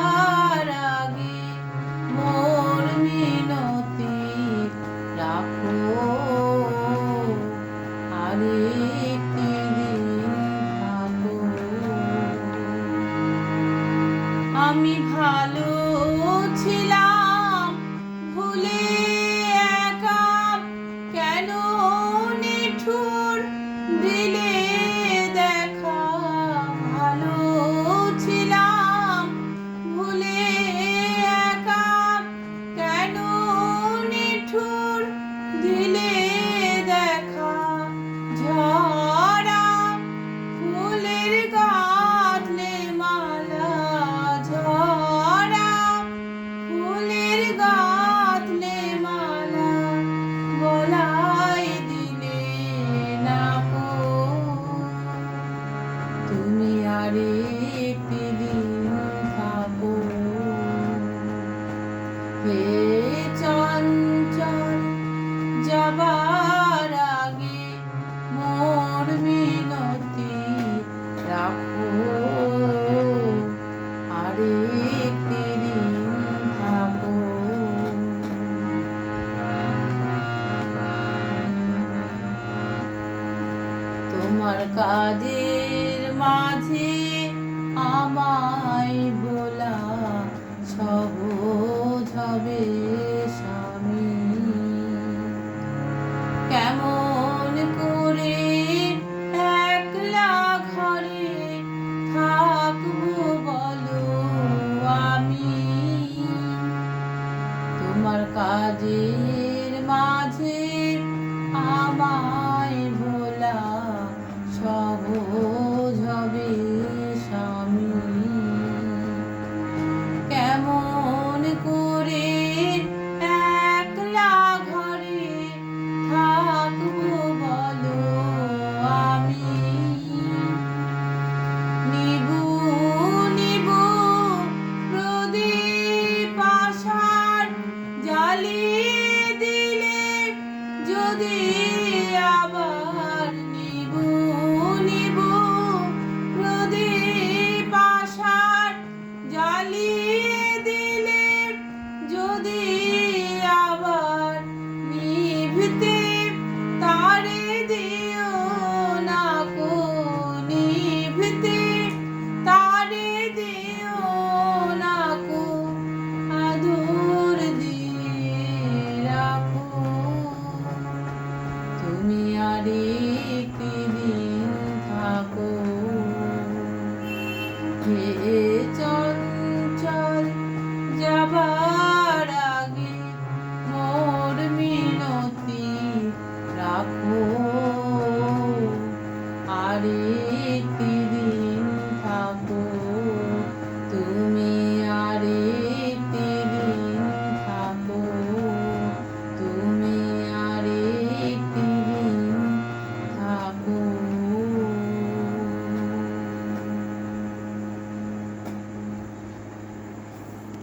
যাবার আগে মোর মিনতি রাখো আরেকটি দিন থাকো। আমি ভালো ছিলাম ভুলে একা, কেন নিঠুর দিলে দেখা। ভালো ছিলাম ভুলে একা, কেন নিঠুর দিলে দেখা। ঝরা ফুলের গাঁথলে মালা, ঝরা ফুলের গাঁথলে মালা, গলায় দিলে না কো। তুমি আরেকটি দিন থাকো। হে চঞ্চল যাবার আগে মোর মিনতি রাখো আরেকটি দিন থাকো। তোমার কাজের মাঝে আমায় বলা সহজ হবে স্বামী। কেমন করে একলা ঘরে থাকবো বলো আমি। তোমার কাজে